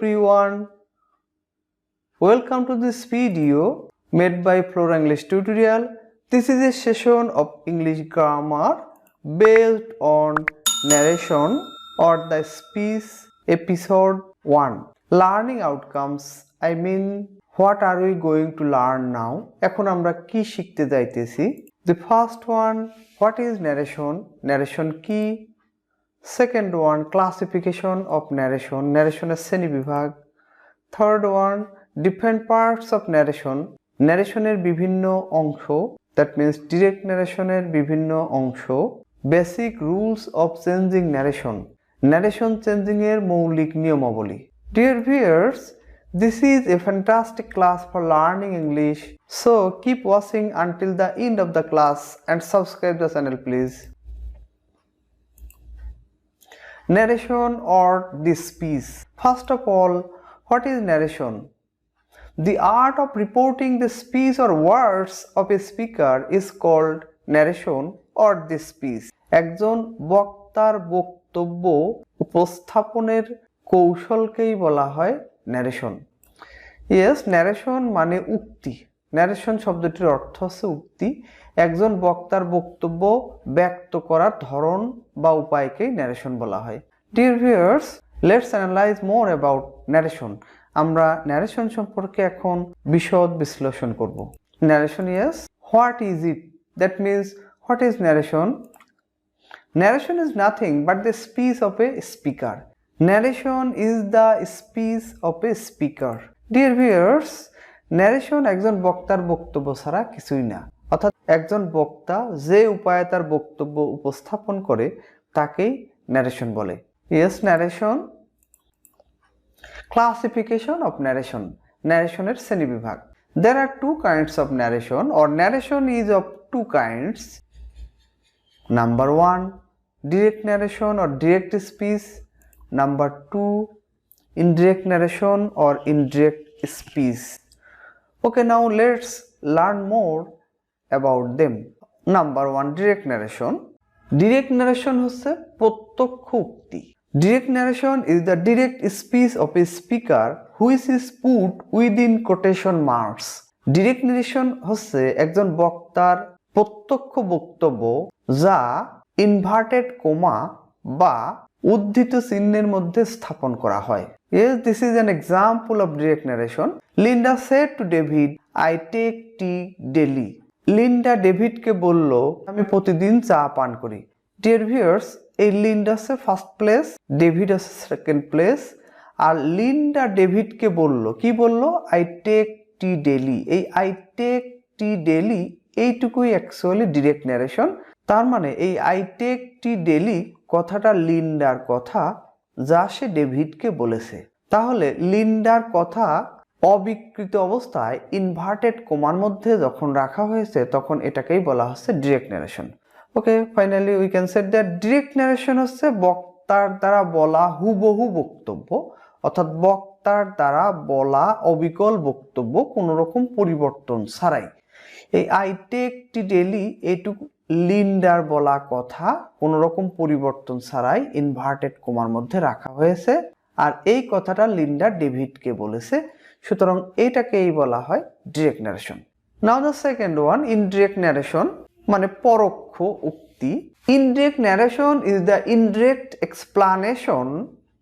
everyone, welcome to this video made by Flora English tutorial. This is a session of English grammar based on narration or the speech episode 1. Learning outcomes, I mean what are we going to learn now? এখন আমরা কি শিখতে যাইতেছি? The first one, what is narration? Narration কি? Second one, classification of narration. Narration এর শ্রেণীবিভাগ. Third one, different parts of narration. Narration এর বিভিন্ন অংশ. That means direct narration এর বিভিন্ন অংশ. Basic rules of changing narration. Narration changing এর মৌলিক নিয়মাবলী. Dear viewers, this is a fantastic class for learning English. So keep watching until the end of the class and subscribe the channel please. Narration or the speech. First of all, what is narration? The art of reporting the speech or words of a speaker is called narration or the speech. একজন বক্তার বক্তব্য উপস্থাপনের কৌশলকেই বলা হয় narration. Yes, narration মানে উক্তি. narration শব্দটির অর্থ হচ্ছে উক্তি. একজন বক্তার বক্তব্য ব্যক্ত করার ধরন বা উপায়কেই narration বলা হয়. Dear viewers, let's analyze more about narration. আমরা narration সম্পর্কে এখন বিশদ বিশ্লেষণ করব. Narration, yes, what is it? That means what is narration? Narration is nothing but the speech of a speaker. Narration is the speech of a speaker. Dear viewers, narration একজন বক্তার বক্তব্য ছাড়া কিছুই না. অর্থাৎ একজন বক্তা যে উপায়ে তার বক্তব্য উপস্থাপন করে তাকেই narration বলে. Yes, narration. Classification of narration. Narration এর শ্রেণীবিভাগ. There are two kinds of narration or narration is of two kinds. Number 1, direct narration or direct speech. Number 2, indirect narration or indirect speech. Okay, now let's learn more about them. Number 1, direct narration. Direct narration হচ্ছে প্রত্যক্ষ উক্তি. Direct narration is the direct speech of a speaker which is put within quotation marks. Direct narration হচ্ছে একজন বক্তার প্রত্যক্ষ বক্তব্য যা inverted comma বা উদ্ধৃত চিহ্নের মধ্যে স্থাপন করা হয়. Yes, this is an example of direct narration. Linda said to David, I take tea daily. Linda ডেভিডকে বলল আমি প্রতিদিন চা পান করি. ডিয়ার ভিউয়ার্স, এই লিন্ডা হচ্ছে ফার্স্ট প্লেস, ডেভিড হচ্ছে সেকেন্ড প্লেস. আর লিন্ডা ডেভিডকে বলল, কি বলল? I take tea daily. এই আই টেক টি ডেলি এইটুকুই অ্যাকচুয়ালি ডিরেক্ট ন্যারেশন. তার মানে এই আই টেক টি ডেলি কথাটা লিন্ডার কথা যা সে ডেভিডকে বলেছে. তাহলে লিন্ডার কথা অবিকৃত অবস্থায় ইনভার্টেড কমার মধ্যে যখন রাখা হয়েছে তখন এটাকেই বলা হচ্ছে direct narration. Okay, finally we can say that direct narration হচ্ছে বক্তার দ্বারা বলা হুবহু বক্তব্য, অর্থাৎ বক্তার দ্বারা বলা অবিকল বক্তব্য কোনো রকম পরিবর্তন ছাড়াই. এই আই টেক টি ডেলি এইটুকু লিন্ডার বলা কথা কোনো রকম পরিবর্তন ছাড়াই ইনভার্টেড কমার মধ্যে রাখা হয়েছে আর এই কথাটা লিন্ডা ডেভিডকে বলেছে. সুতরাং এইটাকেই বলা হয় direct narration. Now the second one, indirect narration মানে পরোক্ষ উক্তি. Indirect narration is the indirect explanation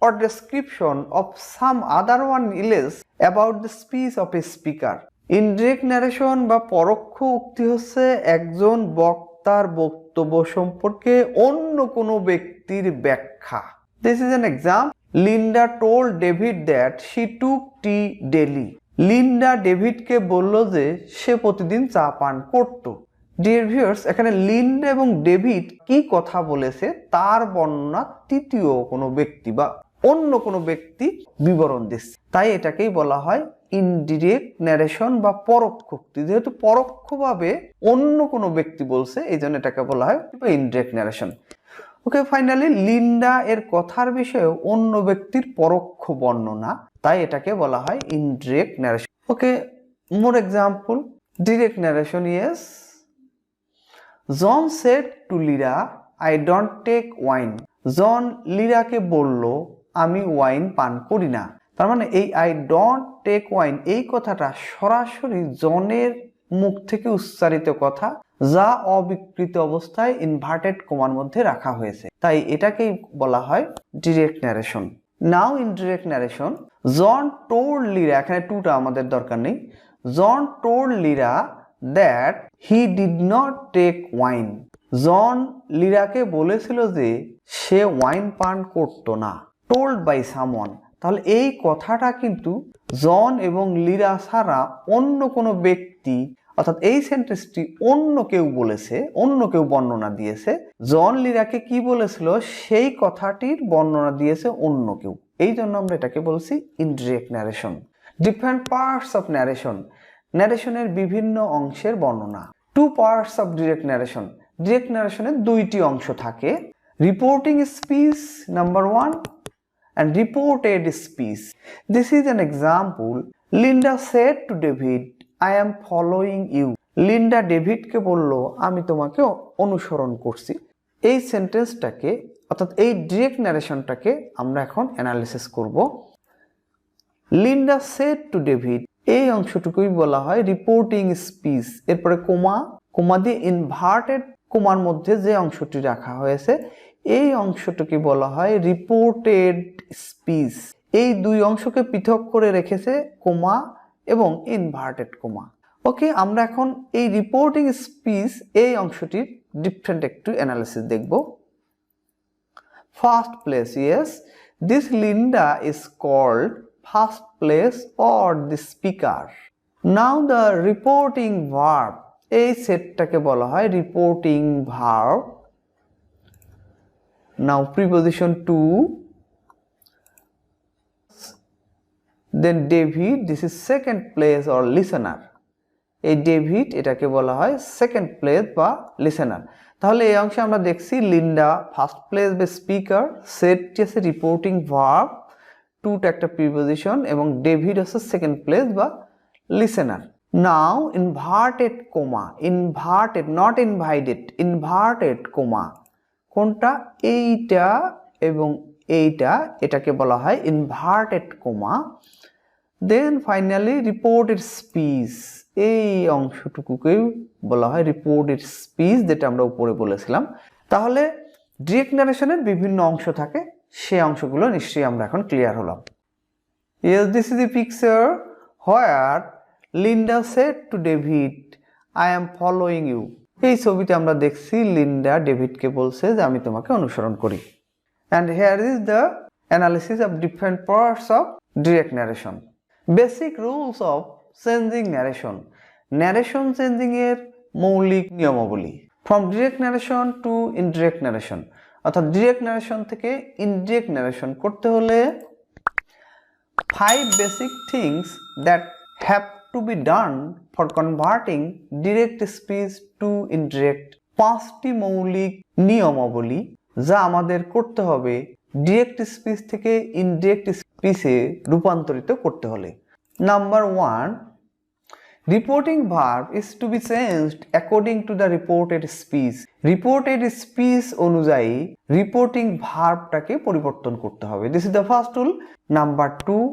or description of some other one else about the speech of a speaker. Indirect narration বা পরোক্ষ উক্তি হচ্ছে একজন বক্তার বক্তব্য সম্পর্কে অন্য কোনো ব্যক্তির ব্যাখ্যা. This is an example. Linda told David that she took tea daily. Linda ডেভিডকে বলল যে সে প্রতিদিন চা পান করত. ডিয়ার ভিউয়ার্স, এখানে লিন্ডা এবং ডেভিড কি কথা বলেছে তার বর্ণনা তৃতীয় কোনো ব্যক্তি বা অন্য কোনো ব্যক্তি বিবরণ দিচ্ছে. তাই এটাকেই বলা হয় ইনডিরেক্ট ন্যারেশন বা পরোক্ষ উক্তি. যেহেতু পরোক্ষভাবে অন্য কোনো ব্যক্তি বলছে এই জন্য এটাকে বলা হয় ইনডিরেক্ট ন্যারেশন. ওকে, ফাইনালি লিন্ডা এর কথার বিষয়ে অন্য ব্যক্তির পরোক্ষ বর্ণনা, তাই এটাকে বলা হয় indirect narration. Okay, more example, direct narration. Yes, John said to Lira, I don't take wine. John লিরাকে বলল আমি ওয়াইন পান করি না. তার মানে এই আই ডোন্ট টেক ওয়াইন এই কথাটা সরাসরি জনের মুখ থেকে উচ্চারিত কথা, যা অবিকৃত অবস্থায় ইনভার্টেড কমার মধ্যে রাখা হয়েছে, তাই এটাকেই বলা হয় direct narration. Now indirect narration, John told Lira, এখানে টুটা আমাদের দরকার নেই, John told Lira that he did not take wine. John লিরাকে বলেছিল যে সে ওয়াইন পান করতো না। টোল্ড বাই সামওয়ান, তাহলে এই কথাটা কিন্তু জন এবং লিরা ছাড়া অন্য কোনো ব্যক্তি, অর্থাৎ এই সেন্টেন্সটি অন্য কেউ বলেছে, অন্য কেউ বর্ণনা দিয়েছে। জন লিরাকে কি বলেছিল সেই কথাটির বর্ণনা দিয়েছে অন্য কেউ, এই জন্য আমরা এটাকে বলছি indirect narration. Different parts of narration, ন্যারেশনের বিভিন্ন অংশের বর্ণনা। Two parts of direct narration, direct ন্যারেশনের দুইটি অংশ থাকে, reporting speech number 1 and reported speech. This is an example. Linda said to David, I am following you. Linda ডেভিডকে বলল আমি তোমাকে অনুসরণ করছি। এই সেন্টেন্সটাকে অর্থাৎ এই ডিরেক্ট ন্যারেশনটাকে আমরা এখন অ্যানালিসিস করব। লিন্ডা সেড টু ডেভিড, এই অংশটুকুই বলা হয় রিপোর্টিং স্পিচ। এরপরে কোমা দিয়ে ইনভার্টেড কোমার মধ্যে যে অংশটি রাখা হয়েছে এই অংশটিকে বলা হয় রিপোর্টেড স্পিচ। এই দুই অংশকে পৃথক করে রেখেছে কোমা এবং ইনভার্টেড কোমা। ওকে, আমরা এখন এই রিপোর্টিং স্পিচ এই অংশটির ডিফারেন্ট একটু অ্যানালিসিস দেখব। First place, yes, this Linda is called first place or the speaker. Now the reporting verb, এই সেটটাকে বলা হয় reporting verb. Now preposition to, then David, this is second place or listener. এই David এটাকে বলা হয় second place বা listener. তাহলে এই অংশে আমরা দেখছি লিন্ডা ফার্স্ট প্লেস বা স্পিকার, সেটটি আছে রিপোর্টিং ভার্ব, টুটা একটা প্রিপোজিশন এবং ডেভিড হচ্ছে সেকেন্ড প্লেস বা listener. Now inverted comma, inverted not invited, inverted comma কোনটা, এইটা এবং এইটা, এটাকে বলা হয় inverted comma. Then finally reported speech, এই অংশটুকুকেই বলা হয় রিপোর্টেড স্পিচ, যেটা আমরা উপরে বলেছিলাম। তাহলে ডিরেক্ট ন্যারেশনের বিভিন্ন অংশ থাকে, সেই অংশগুলো নিশ্চয়ই আমরা এখন ক্লিয়ার হলাম। Yes, this is the picture where Linda said to David, I am following you. এই ছবিতে আমরা দেখছি লিন্ডা ডেভিডকে বলছে যে আমি তোমাকে অনুসরণ করি। And here is the analysis of different parts of direct narration. Basic rules of changing narration. Narration changing এর মৌলিক নিয়মাবলী। From direct narration to indirect narration, অর্থাৎ direct narration থেকে indirect narration করতে হলে 5 basic things that have to be done for converting direct speech to indirect, 5টি মৌলিক নিয়মাবলী যা আমাদের করতে হবে ডিরেক্ট স্পিচ থেকে ইনডিরেক্ট স্পিচে রূপান্তরিত করতে হলে। Number 1, reporting verb is to be changed according to the reported speech. Reported speech অনুযায়ী রিপোর্টিং ভার্বটাকে পরিবর্তন করতে হবে। This is the first rule. Number 2,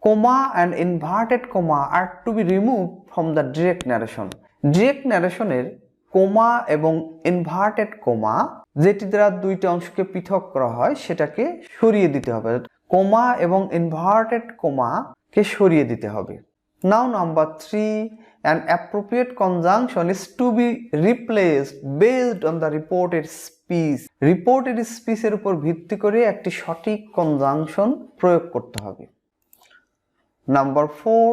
comma and inverted comma are to be removed from the direct narration. Direct ন্যারেশনের comma এবং inverted comma যেটি দ্বারা দুইটা অংশকে পৃথক করা হয় সেটাকে সরিয়ে দিতে হবে, কোমা এবং ইনভার্টেড কোমা কে সরিয়ে দিতে হবে। নাও number 3, an appropriate conjunction is to be replaced based on the reported speech. Reported স্পিচের উপর ভিত্তি করে একটি সঠিক কনজাংশন প্রয়োগ করতে হবে। Number 4,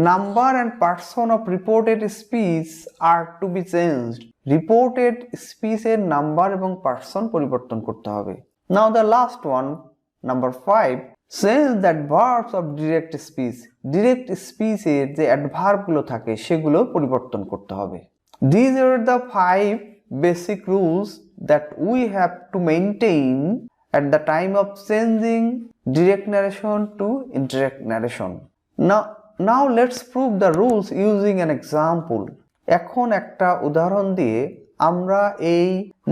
number and person of reported speech are to be changed. Reported speech এর নাম্বার এবং পার্সন পরিবর্তন করতে হবে। Now the last one, number 5, change the adverbs of direct speech. Direct speech এর যে অ্যাডভার্ব গুলো থাকে সেগুলো পরিবর্তন করতে হবে। These are the 5 basic rules that we have to maintain at the time of changing direct narration to indirect narration. Now let's prove the rules using an example. এখন একটা উদাহরণ দিয়ে আমরা এই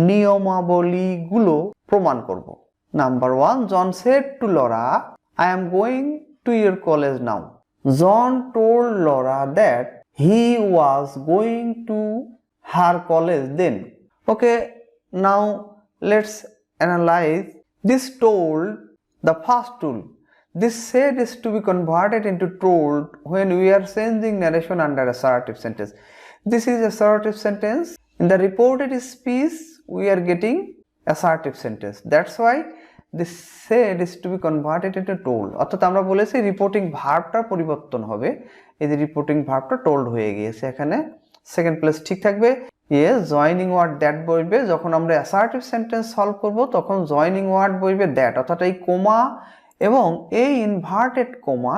নিয়মাবলীগুলো প্রমাণ করব। Number 1, John said to Laura, I am going to your college now. John told Laura that he was going to her college then. Okay, now let's analyze this told, the first tool. This said is to be converted into told when we are changing narration under assertive sentence. This is assertive sentence. In the reported speech, we are getting assertive sentence. That's why this said is to be converted into told. অর্থাৎ আমরা বলেছি reporting ভার্বটা পরিবর্তন হবে। এই যে reporting ভার্বটা told হয়ে গিয়েছে, এখানে সেকেন্ড প্লেস ঠিক থাকবে। ইয়েস, জয়নিং ওয়ার্ড দ্যাট বসবে। যখন আমরা অ্যাসার্টিভ সেন্টেন্স সলভ করব তখন জয়নিং ওয়ার্ড বসবে দ্যাট, অর্থাৎ এই কোমা এবং এই ইনভার্টেড কোমা,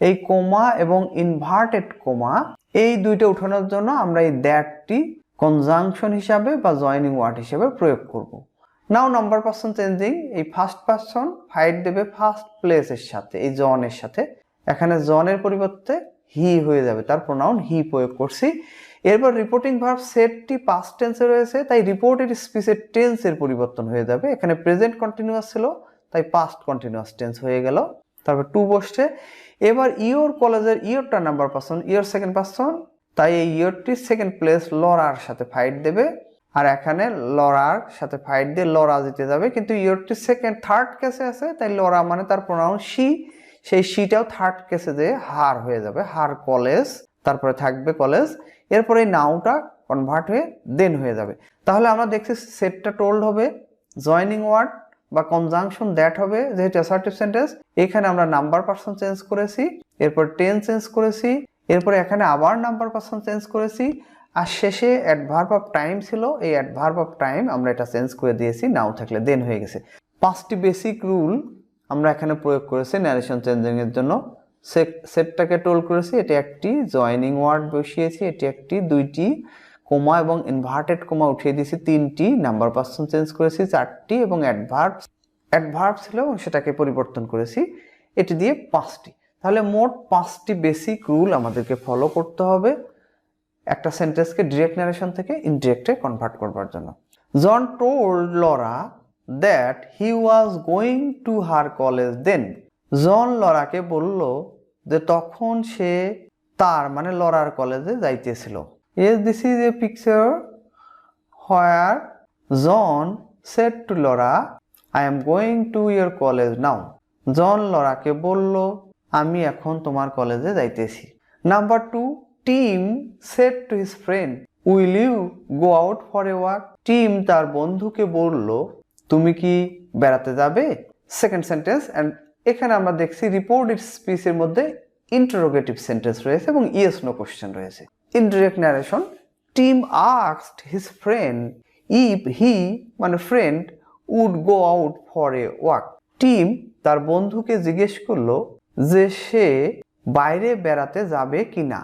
এই কোমা এবং ইনভার্টেড কোমা এই দুইটা উঠানোর জন্য আমরা এই দ্যাটটি কনজাংশন হিসাবে বা জয়নিং ওয়ার্ড হিসাবে প্রয়োগ করব। নাও নাম্বার পারসন চেঞ্জিং, এই ফার্স্ট পারসন ফাইট দেবে ফার্স্ট প্লেসের সাথে, এই জনের সাথে। এখানে জনের পরিবর্তে হি হয়ে যাবে, তার প্রোনাউন হি প্রয়োগ করছি। এরপর রিপোর্টিং ভার্ব সেটটি পাস্ট টেন্সে রয়েছে, তাই রিপোর্টেড স্পিচের টেন্সের পরিবর্তন হয়ে যাবে। এখানে প্রেজেন্ট কন্টিনিউয়াস ছিল, তাই পাস্ট কন্টিনিউয়াস টেন্স হয়ে গেল। তারপর টু বসছে। এবার ইয়োর কলেজের ইয়োরটা number person, your second person, তাই এই ইয়োরটি সেকেন্ড প্লেস লরার সাথে ফাইট দেবে। আর এখানে লরার সাথে ফাইট দিয়ে লরা জিতে যাবে, কিন্তু ইয়োরটি সেকেন্ড থার্ড কেসে আছে, তাই লরা মানে তার প্রোনাউন শি, সেই শিটাও থার্ড কেসে যে হার হয়ে যাবে, হার কলেজ, তারপরে থাকবে কলেজ। এরপরে এই নাউটা কনভার্ট হয়ে দেন হয়ে যাবে। তাহলে আমরা দেখছি সেটটা টোল্ড হবে, জয়নিং ওয়ার্ড বা কনজাংশন দ্যাট হবে যেহেতু অ্যাসার্টিভ সেন্টেন্স। এখানে আমরা নাম্বার পারসন চেঞ্জ করেছি, এরপর টেন্স চেঞ্জ করেছি, এরপরে এখানে আবার নাম্বার পারসন চেঞ্জ করেছি, আর শেষে অ্যাডভার্ব অফ টাইম ছিল, এই অ্যাডভার্ব অফ টাইম আমরা এটা চেঞ্জ করে দিয়েছি, নাও থাকলে দেন হয়ে গেছে। 5টি বেসিক রুল আমরা এখানে প্রয়োগ করেছি ন্যারেশন চেঞ্জিং এর জন্য। সেটটাকে টোল করেছি, এটি একটি, জয়নিং ওয়ার্ড বসিয়েছি এটি একটি, 2টি, কোমা এবং ইনভার্টেড কোমা উঠিয়ে দিয়েছি 3টি, নাম্বার পারসন চেঞ্জ করেছি 4টি এবং অ্যাডভার্ব ছিল এবং সেটাকে পরিবর্তন করেছি, এটি দিয়ে 5টি। তাহলে মোট 5টি বেসিক রুল আমাদেরকে ফলো করতে হবে একটা সেন্টেন্সকে ডিরেক্ট ন্যারেশন থেকে ইনডিরেক্টে কনভার্ট করবার জন্য। John told Laura that he was going to her college then. John লরাকে বলল যে তখন সে তার মানে লরার কলেজে যাইতেছিল। Yes, this is a picture where John said to Laura, I am going to your college now. জন লরাকে বলল আমি এখন তোমার কলেজে যাইতেছি। Number 2, team said to his friend, will you go out for a walk? Team তার বন্ধুকে বলল তুমি কি বেড়াতে যাবে? Second sentence. অ্যান্ড এখানে আমরা দেখছি রিপোর্টেড স্পিচের মধ্যে ইন্টারোগেটিভ সেন্টেন্স রয়েছে এবং ইয়েস নো কোশ্চেন রয়েছে। In direct narration, Tim asked his friend if he মানে friend would go out for a walk. Team তার বন্ধুকে জিজ্ঞেস করলো যে সে বাইরে বেড়াতে যাবে কিনা।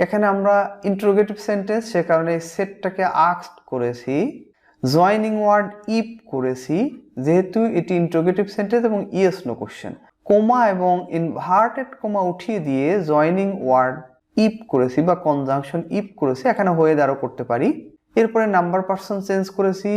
এখানে আমরা ইন্টারোগেটিভ সেন্টেন্স, সে কারণে সেটটাকে আস্কড করেছি, জয়নিং ওয়ার্ড ইফ করেছি যেহেতু এটি ইন্টারোগেটিভ সেন্টেন্স এবং ইয়েস নো কোশ্চেন। কোমা এবং ইনভার্টেড কোমা উঠিয়ে দিয়ে জয়নিং ওয়ার্ড ইফ করেছি বা কনজাংশন ইফ করেছি, এখানে হয়ে দাঁড়ো করতে পারি। এরপরে নাম্বার পারসন চেঞ্জ করেছি,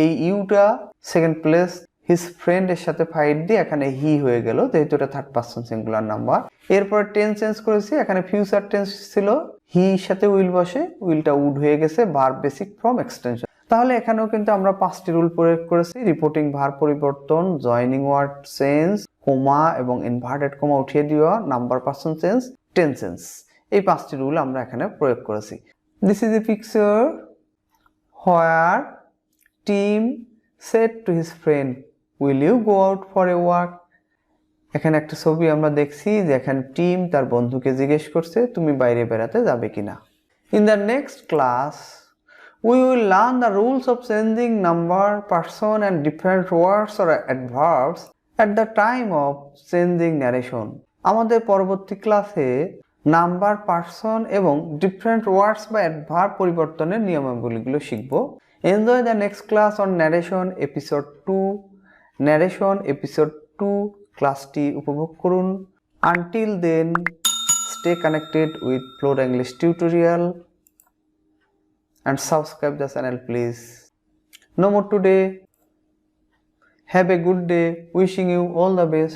এই ইউটা সেকেন্ড প্লেস হিজ ফ্রেন্ড এর সাথে ফাইট দিয়ে এখানে হি হয়ে গেল যেহেতু এটা থার্ড পারসন সিঙ্গুলার নাম্বার। এরপরে টেন্স চেঞ্জ করেছি, এখানে ফিউচার টেন্স ছিল, হি সাথে উইল বসে, উইলটা উড হয়ে গেছে, ভার্ব বেসিক ফ্রম এক্সটেনশন। তাহলে এখানেও কিন্তু আমরা 5টি রুল প্রয়োগ করেছি, রিপোর্টিং ভার্ব পরিবর্তন, জয়নিং ওয়ার্ড চেঞ্জ, কোমা এবং ইনভার্টেড কোমা উঠিয়ে দেওয়া, number person change, tense change, এই 5টি রুল আমরা এখানে প্রয়োগ করেছি। This is a picture where Tim said to his friend will you go out for a walk. এখানে একটা ছবি আমরা দেখছি যে এখানে টিম তার বন্ধুকে জিজ্ঞেস করছে তুমি বাইরে বেড়াতে যাবে কিনা। In the next class we will learn the rules of changing number, person and different words or adverbs at the time of changing narration. আমাদের পরবর্তী ক্লাসে নাম্বার, পারসন এবং ডিফারেন্ট ওয়ার্ডস বা অ্যাডভার্ব পরিবর্তনের নিয়মাবলীগুলো শিখব। Enjoy the next class on narration episode 2। Narration episode 2 ক্লাসটি উপভোগ করুন। Until then stay connected with Flora English tutorial and subscribe the channel please. No more today. Have a good day. Wishing you all the best.